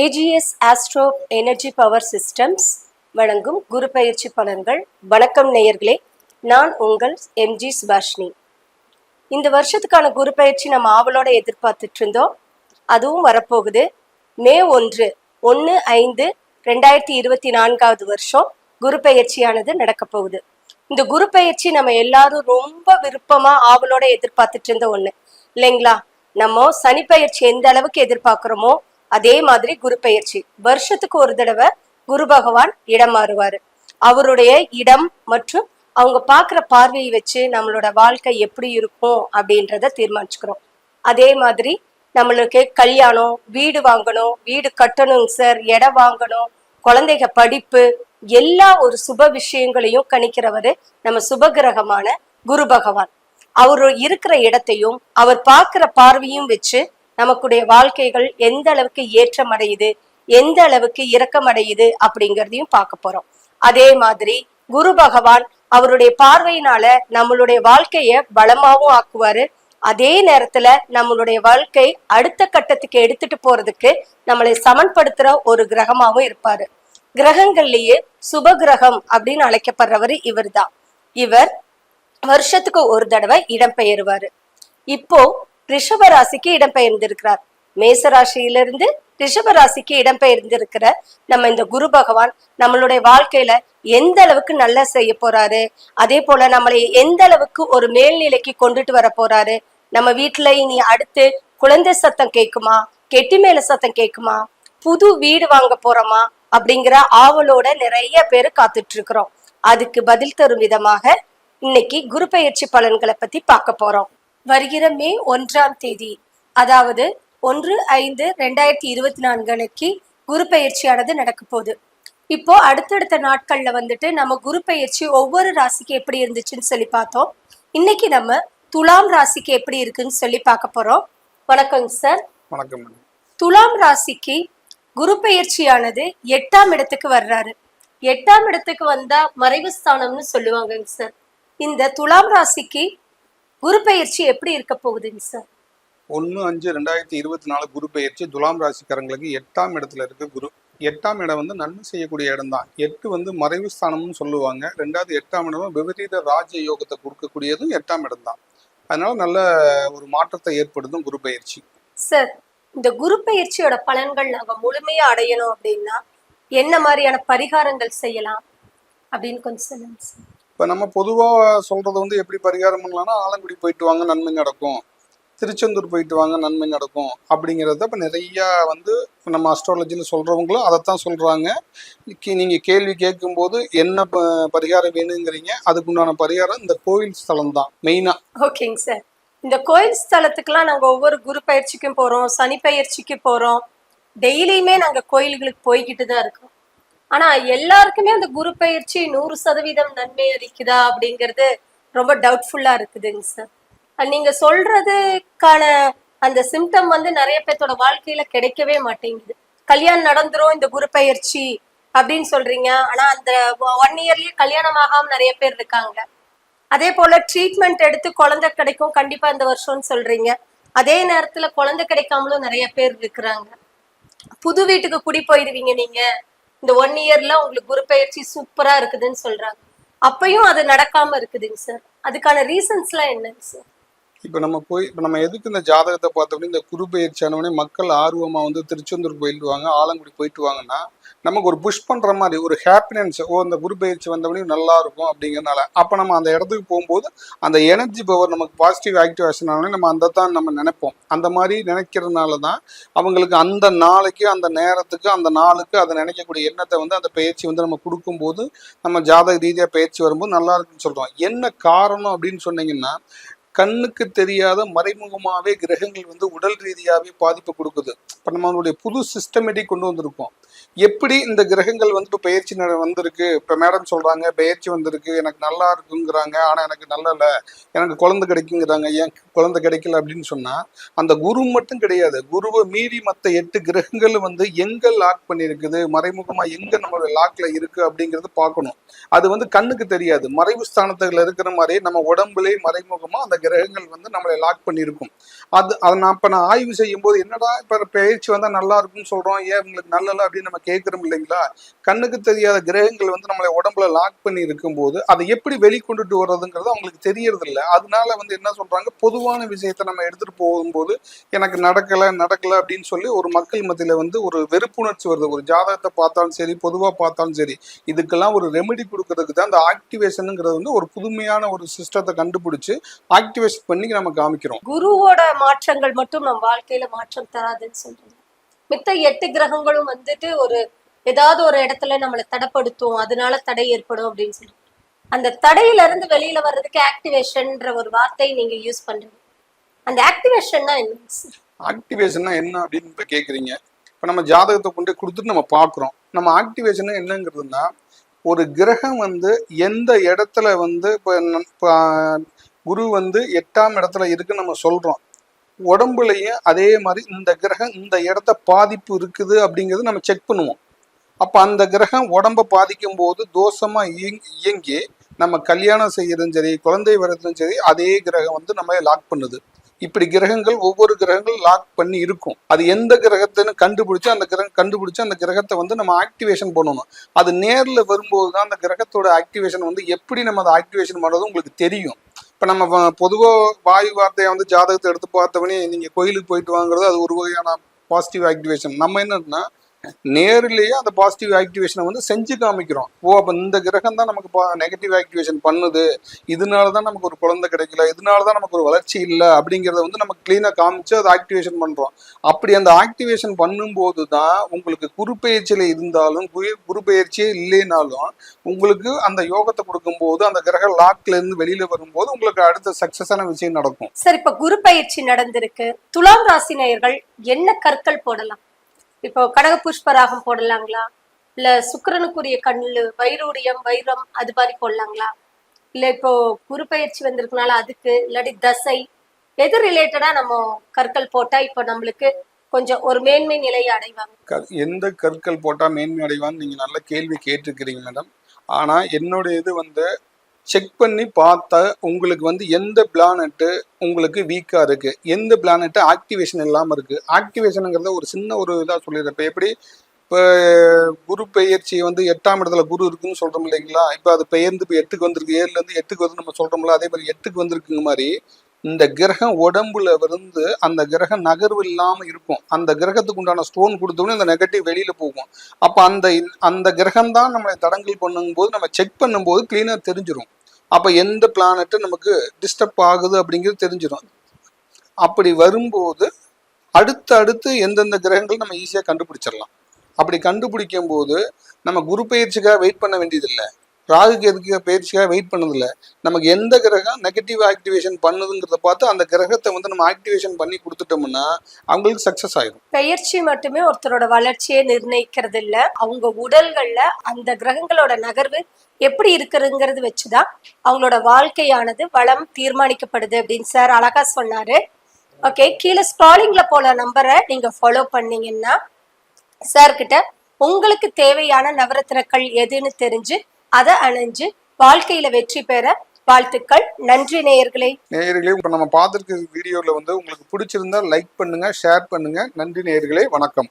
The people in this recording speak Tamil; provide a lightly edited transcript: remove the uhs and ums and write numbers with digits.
AGS astro energy power systems வழங்கும் குரு பயிற்சி பலன்கள். வணக்கம் நேயர்களே, நான் உங்கள் எம்ஜி சுபாஷினி. இந்த வருஷத்துக்கான குரு பயிற்சி நம்ம ஆவலோட எதிர்பார்த்துட்டு இருந்தோம். அதுவும் வரப்போகுது. மே 1/5/2024 வருஷம் குரு பயிற்சியானது நடக்க போகுது. இந்த குரு பயிற்சி நம்ம எல்லாரும் ரொம்ப விருப்பமா ஆவலோட எதிர்பார்த்துட்டு இருந்த ஒண்ணு இல்லைங்களா? நம்ம சனி பயிற்சி எந்த அளவுக்கு எதிர்பார்க்கிறோமோ அதே மாதிரி குரு பயிற்சி வருஷத்துக்கு ஒரு தடவை குரு பகவான் இடம் மாறுவாரு. அவருடைய இடம் மற்றும் அவங்க பார்க்குற பார்வையை வச்சு நம்மளோட வாழ்க்கை எப்படி இருக்கும் அப்படின்றத தீர்மானிச்சுக்கிறோம். அதே மாதிரி நம்மளுக்கு கல்யாணம், வீடு வாங்கணும், வீடு கட்டணும் சார், இடம் வாங்கணும், குழந்தைங்க படிப்பு, எல்லா ஒரு சுப விஷயங்களையும் கணிக்கிறவரு நம்ம சுபகிரகமான குரு பகவான். அவர் இருக்கிற இடத்தையும் அவர் பார்க்கிற பார்வையும் வச்சு நமக்குடைய வாழ்க்கைகள் எந்த அளவுக்கு ஏற்றம் அடையுது, எந்த அளவுக்கு இரக்கம் அடையுது அப்படிங்கிறதையும் பார்க்க போறோம். அதே மாதிரி குரு பகவான் அவருடைய பார்வையினால நம்மளுடைய வாழ்க்கைய பலமாவும் ஆக்குவாரு. அதே நேரத்துல நம்மளுடைய வாழ்க்கை அடுத்த கட்டத்துக்கு எடுத்துட்டு போறதுக்கு நம்மளை சமன்படுத்துற ஒரு கிரகமாவும் இருப்பாரு. கிரகங்கள்லயே சுப கிரகம் அப்படின்னு அழைக்கப்படுறவர் இவர் தான். இவர் வருஷத்துக்கு ஒரு தடவை இடம்பெயர்வாரு. இப்போ ரிஷப ராசிக்கு இடம்பெயர்ந்திருக்கிறார். மேச ராசியிலிருந்து ரிஷப ராசிக்கு இடம்பெயர்ந்திருக்கிற நம்ம இந்த குரு பகவான் நம்மளுடைய வாழ்க்கையில எந்த அளவுக்கு நல்லா செய்ய போறாரு, அதே போல நம்மளை எந்த அளவுக்கு ஒரு மேல்நிலைக்கு கொண்டுட்டு வர போறாரு, நம்ம வீட்டுல இனி அடுத்து குழந்தை சத்தம் கேட்குமா, கெட்டி மேல சத்தம் கேட்குமா, புது வீடு வாங்க போறோமா அப்படிங்கிற ஆவலோட நிறைய பேர் காத்துட்டு இருக்கிறோம். அதுக்கு பதில் தரும் விதமாக இன்னைக்கு குரு பயிற்சி பலன்களை பத்தி பார்க்க போறோம். வருகிற மே 1 அதாவது 1/5/2024 அன்னைக்கு குரு பயிற்சியானது நடக்க போகுது. இப்போ அடுத்தடுத்த நாட்கள்ல வந்துட்டு நம்ம குரு பயிற்சி ஒவ்வொரு ராசிக்கு எப்படி இருந்துச்சுன்னு சொல்லி பார்த்தோம். இன்னைக்கு நம்ம துலாம் ராசிக்கு எப்படி இருக்குன்னு சொல்லி பார்க்க போறோம். வணக்கங்க சார். வணக்கம். துலாம் ராசிக்கு குரு பயிற்சியானது 8ஆம் இடத்துக்கு வர்றாரு. 8ஆம் இடத்துக்கு வந்தா மறைவு ஸ்தானம்னு சொல்லுவாங்கங்க சார். இந்த துலாம் ராசிக்கு குரு பயிற்சி எப்படி இருக்க போகுதுங்க சார்? 1/5/2024 குரு பயிற்சி துலாம் ராசிக்காரங்களுக்கு 8ஆம் இடத்துல இருக்கு. குரு 8ஆம் இடம் வந்து நன்மை செய்யக்கூடிய இடம் தான். 8 மறைவு ஸ்தானம்னு சொல்லுவாங்க. 2வது 8ஆம் இடம் விபரீத ராஜ யோகத்தை கொடுக்கக்கூடியதும் 8ஆம் இடம் தான். அதனால நல்ல ஒரு மாற்றத்தை ஏற்படுத்தும் குரு பயிற்சி. சார், இந்த குரு பயிற்சியோட பலன்கள் நாங்க முழுமையா அடையணும் அப்படின்னா என்ன மாதிரியான பரிகாரங்கள் செய்யலாம் அப்படின்னு கொஞ்சம் சொல்லுங்க சார். இப்போ நம்ம பொதுவாக சொல்றது வந்து எப்படி பரிகாரம் பண்ணலாம்னா, ஆலங்குடி போயிட்டு வாங்க நன்மை நடக்கும், திருச்செந்தூர் போயிட்டு வாங்க நன்மை நடக்கும் அப்படிங்கிறத இப்போ நிறையா நம்ம அஸ்ட்ராலஜியில் சொல்கிறவங்களும் அதைத்தான் சொல்கிறாங்க. நீங்கள் கேள்வி கேட்கும்போது என்ன பரிகாரம் வேணுங்கிறீங்க, அதுக்குண்டான பரிகாரம் இந்த கோயில் ஸ்தலம் தான் மெயினாக. ஓகேங்க சார். இந்த கோயில் ஸ்தலத்துக்குலாம் நாங்கள் ஒவ்வொரு குரு பயிற்சிக்கும் போகிறோம், சனி பயிற்சிக்கு போகிறோம், டெய்லியுமே நாங்கள் கோயில்களுக்கு போய்கிட்டு தான் இருக்கோம். ஆனா எல்லாருக்குமே அந்த குரு பயிற்சி 100% நன்மை அளிக்குதா அப்படிங்கிறது ரொம்ப டவுட்ஃபுல்லா இருக்குதுங்க சார். நீங்க சொல்றதுக்கான அந்த சிம்டம் நிறைய பேர்த்தோட வாழ்க்கையில கிடைக்கவே மாட்டேங்குது. கல்யாணம் நடந்துரும் இந்த குரு பயிற்சி அப்படின்னு சொல்றீங்க, ஆனா அந்த 1 இயர்லயே கல்யாணம் ஆகாம நிறைய பேர் இருக்காங்க. அதே போல ட்ரீட்மெண்ட் எடுத்து குழந்தை கிடைக்கும் கண்டிப்பா இந்த வருஷம்னு சொல்றீங்க, அதே நேரத்துல குழந்தை கிடைக்காமலும் நிறைய பேர் இருக்கிறாங்க. புது வீட்டுக்கு குடி போயிருவீங்க நீங்க, இந்த 1 இயர்ல உங்களுக்கு குரு பயிற்சி சூப்பரா இருக்குதுன்னு சொல்றாங்க, அப்பயும் அது நடக்காம இருக்குதுங்க சார். அதுக்கான ரீசன்ஸ் எல்லாம் என்னங்க சார்? இப்போ நம்ம எதுக்கு இந்த ஜாதகத்தை பார்த்தோம்னா, இந்த குரு பயிற்சி ஆனவனே மக்கள் ஆர்வமா திருச்செந்தூர் போயிட்டு வாங்க, ஆலங்குடி போயிட்டு வாங்கன்னா நமக்கு ஒரு புஷ் பண்ற மாதிரி ஒரு ஹாப்பினஸ், இந்த குரு பயிற்சி வந்தவனே நல்லா இருக்கும் அப்படிங்கிறனால அப்போ நம்ம அந்த இடத்துக்கு போகும்போது அந்த எனர்ஜி பவர் நமக்கு பாசிட்டிவ் ஆக்டிவேஷன் ஆனவனே நம்ம அந்த தான் நம்ம நினைப்போம். அந்த மாதிரி நினைக்கிறதுனால தான் அவங்களுக்கு அந்த நாளைக்கு அந்த நேரத்துக்கு அந்த நாளுக்கு அதை நினைக்கக்கூடிய எண்ணத்தை அந்த பயிற்சி நம்ம கொடுக்கும்போது நம்ம ஜாதக ரீதியாக பயிற்சி வரும்போது நல்லா இருக்குன்னு சொல்றோம். என்ன காரணம் அப்படின்னு சொன்னீங்கன்னா, கண்ணுக்கு தெரியாத மறைமுகமாகவே கிரகங்கள் உடல் ரீதியாகவே பாதிப்பு கொடுக்குது. இப்போ நம்மளுடைய புது சிஸ்டமேட்டிக் கொண்டு வந்திருக்கோம். எப்படி இந்த கிரகங்கள் இப்போ பயிற்சி வந்திருக்கு, இப்போ மேடம் சொல்கிறாங்க பயிற்சி வந்திருக்கு, எனக்கு நல்லா இருக்குங்கிறாங்க, ஆனால் எனக்கு நல்லா இல்லை, எனக்கு குழந்தை கிடைக்குங்கிறாங்க, ஏன் குழந்தை கிடைக்கல அப்படின்னு சொன்னால் அந்த குரு மட்டும் கிடையாது, குருவை மீறி மற்ற 8 கிரகங்கள் எங்கே லாக் பண்ணியிருக்குது, மறைமுகமாக எங்கே நம்மளுடைய லாக்கில் இருக்குது அப்படிங்கிறது பார்க்கணும். அது கண்ணுக்கு தெரியாது. மறைவு ஸ்தானத்தில் இருக்கிற மாதிரி நம்ம உடம்புலே மறைமுகமாக அந்த கிரகங்கள் வந்து நம்மளை லாக் பண்ணியிருக்கும். அதை நான் ஆய்வு செய்யும் போது என்னடா இப்ப பயிற்சி வந்தா நல்லா இருக்கும்னு சொல்றோம், ஏன் உங்களுக்கு நல்லல அப்படின்னு நம்ம கேட்கிறோம் இல்லைங்களா? கண்ணுக்கு தெரியாத கிரகங்கள் வந்து நம்மளை உடம்புல லாக் பண்ணி இருக்கும்போது அதை எப்படி வெளிக்கொண்டுட்டு வர்றதுங்கிறது அவங்களுக்கு தெரியறது இல்லை. அதனால வந்து என்ன சொல்றாங்க, பொதுவான விஷயத்த நம்ம எடுத்துட்டு போகும்போது எனக்கு நடக்கல அப்படின்னு சொல்லி ஒரு மக்கள் மத்தியில வந்து ஒரு வெறுப்புணர்ச்சி வருது. ஒரு ஜாதகத்தை பார்த்தாலும் சரி, பொதுவா பார்த்தாலும் சரி, இதுக்கெல்லாம் ஒரு ரெமெடி கொடுக்கறதுக்கு தான் அந்த ஆக்டிவேஷனுங்கிறது வந்து ஒரு புதுமையான ஒரு சிஸ்டத்தை கண்டுபிடிச்சு ஆக்டிவேஷன் பண்ணி நம்ம காமிக்கிறோம். குருவோட மாற்றங்கள் மட்டும் நம் வாழ்க்கையில மாற்றம் தராதுன்னு சொல்றது. மித்த 8 கிரகங்களும் வந்துட்டு ஏதாவது ஒரு இடத்துல நம்மளை தடைப்படுத்தும், அதனால தடை ஏற்படும் அப்படின்னு சொல்றோம். அந்த தடையில இருந்து வெளியில வர்றதுக்கு ஆக்டிவேஷன்ன்ற ஒரு வார்த்தை நீங்க யூஸ் பண்றீங்க. அந்த ஆக்டிவேஷன்னா என்ன? ஆக்டிவேஷன்னா என்ன அப்படின்னு இப்ப கேக்குறீங்க. இப்ப நம்ம ஜாதகத்தை கொண்டு கொடுத்துட்டு நம்ம பாக்குறோம். நம்ம ஆக்டிவேஷன் என்னங்கிறதுனா, ஒரு கிரகம் வந்து எந்த இடத்துல வந்து இப்ப குரு வந்து 8ஆம் இடத்துல இருக்குன்னு நம்ம சொல்றோம். உடம்புலயும் அதே மாதிரி இந்த கிரகம் இந்த இடத்த பாதிப்பு இருக்குது அப்படிங்கிறது நம்ம செக் பண்ணுவோம். அப்ப அந்த கிரகம் உடம்ப பாதிக்கும் போது தோஷமா இயங்கி நம்ம கல்யாணம் செய்யறதும் சரி, குழந்தை வரதும் சரி, அதே கிரகம் வந்து நம்ம லாக் பண்ணுது. இப்படி கிரகங்கள் ஒவ்வொரு கிரகங்கள் லாக் பண்ணி இருக்கும். அது எந்த கிரகத்தைன்னு கண்டுபிடிச்சு அந்த கிரகத்தை வந்து நம்ம ஆக்டிவேஷன் பண்ணணும். அது நேர்ல வரும்போது தான் அந்த கிரகத்தோட ஆக்டிவேஷன் வந்து எப்படி நம்ம அதை ஆக்டிவேஷன் பண்றது உங்களுக்கு தெரியும். இப்ப நம்ம பொதுவா வாயு வார்த்தையை வந்து ஜாதகத்தை எடுத்து பார்த்தவனே நீங்க கோயிலுக்கு போயிட்டு வாங்குறது அது ஒரு வகையான பாசிட்டிவ் ஆக்டிவேஷன். நம்ம என்னன்னா நேரிலேயே அந்த பாசிட்டிவ் ஆக்டிவேஷனை வந்து செஞ்சு காமிக்கிறோம். அப்ப இந்த கிரகம் தான் நமக்கு நெகட்டிவ் ஆக்டிவேஷன் பண்ணுது, இதனாலதான் நமக்கு ஒரு குழந்தை கிடைக்கல, இதனாலதான் நமக்கு ஒரு வளர்ச்சி இல்லை அப்படிங்கிறத வந்து நம்ம கிளீனா காமிச்சு அதை ஆக்டிவேஷன் பண்றோம். அப்படி அந்த ஆக்டிவேஷன் பண்ணும்போது தான் உங்களுக்கு குரு பயிற்சியில இருந்தாலும் குரு பயிற்சியே இல்லைனாலும் உங்களுக்கு அந்த யோகத்தை கொடுக்கும் போது அந்த கிரக லாக்ல இருந்து வெளியில வரும்போது உங்களுக்கு அடுத்த சக்சஸான விஷயம் நடக்கும். சரி, இப்ப குரு பயிற்சி நடந்திருக்கு. துலாம் ராசி நேயர்கள் என்ன கற்கள் போடலாம்? இப்போ கடக புஷ்பராகம் போடலாங்களா, இல்ல சுக்கிரனுக்குரிய கண்ணு வைரூடியம் வைரம் அது மாதிரி போடலாங்களா, இல்ல இப்போ குரு பயிற்சி வந்திருக்கனால அதுக்கு, இல்லாட்டி தசை எது ரிலேட்டடா நம்ம கற்கள் போட்டா இப்போ நம்மளுக்கு கொஞ்சம் ஒரு மேன்மை நிலையை அடைவாங்க? எந்த கற்கள் போட்டா மேன்மை அடைவான்னு நீங்க நல்ல கேள்வி கேட்டிருக்கிறீங்க மேடம். ஆனா என்னுடைய இது வந்து செக் பண்ணி பார்த்தா உங்களுக்கு வந்து எந்த பிளானட்டு உங்களுக்கு வீக்கா இருக்கு, எந்த பிளானட்டு ஆக்டிவேஷன் இல்லாம இருக்கு. ஆக்டிவேஷனுங்கிறத ஒரு சின்ன ஒரு இதா சொல்லிடுறேன். இப்ப எப்படி இப்போ குரு பெயர்ச்சி வந்து 8ஆம் இடத்துல குரு இருக்குன்னு சொல்றோம் இல்லைங்களா? இப்போ அது பெயர்ந்து இப்போ 8க்கு வந்திருக்கு, 7ல இருந்து 8க்கு வந்து நம்ம சொல்றோம்ல, அதே மாதிரி 8க்கு வந்திருக்குங்க மாதிரி இந்த கிரகம் உடம்புல வந்து அந்த கிரகம் நகர்வு இல்லாம இருக்கும். அந்த கிரகத்துக்கு உண்டான ஸ்டோன் கொடுத்தோடனே அந்த நெகட்டிவ் வெளியில போகும். அப்ப அந்த கிரகம் தான் நம்மளை தடங்கல் பண்ணும் போது நம்ம செக் பண்ணும்போது கிளீனா தெரிஞ்சிடும். அப்ப எந்த பிளானட் நமக்கு டிஸ்டர்ப் ஆகுது அப்படிங்கிறது தெரிஞ்சிடும். அப்படி வரும்போது அடுத்து எந்தெந்த கிரகங்கள் நம்ம ஈஸியா கண்டுபிடிச்சிடலாம். அப்படி கண்டுபிடிக்கும் போது நம்ம குரு பயிற்சிக்காக வெயிட் பண்ண வேண்டியதில்லை, ராகு கேதுக்கு பயிற்சிக்காக வெயிட் பண்ணதில்லை. நமக்கு எந்த கிரகம் நெகட்டிவ் ஆக்டிவேஷன் பண்ணுதுங்கிறத பார்த்து அந்த கிரகத்தை வந்து நம்ம ஆக்டிவேஷன் பண்ணி கொடுத்துட்டோம்னா அவங்களுக்கு சக்சஸ் ஆயிடும். பயிற்சி மட்டுமே ஒருத்தரோட வளர்ச்சியை நிர்ணயிக்கிறது இல்ல, அவங்க உடல்கள்ல அந்த கிரகங்களோட நகர்வு எப்படி இருக்குதுங்கிறது வச்சுதான் அவங்களோட வாழ்க்கையானது வளம் தீர்மானிக்கப்படுது அப்படின்னு சார் அழகா சொன்னாரு. ஓகே, கீழே ஸ்க்ராலிங்ல போன நம்பரை நீங்க ஃபாலோ பண்ணீங்கன்னா சார் கிட்ட உங்களுக்கு தேவையான நவரத்னக்கள் எதுன்னு தெரிஞ்சு அதை அணைஞ்சு வாழ்க்கையில வெற்றி பெற வாழ்த்துக்கள். நன்றி நேயர்களே. இப்ப நம்ம பார்த்திருக்க வீடியோல வந்து உங்களுக்கு பிடிச்சிருந்தா லைக் பண்ணுங்க, ஷேர் பண்ணுங்க. நன்றி நேயர்களே, வணக்கம்.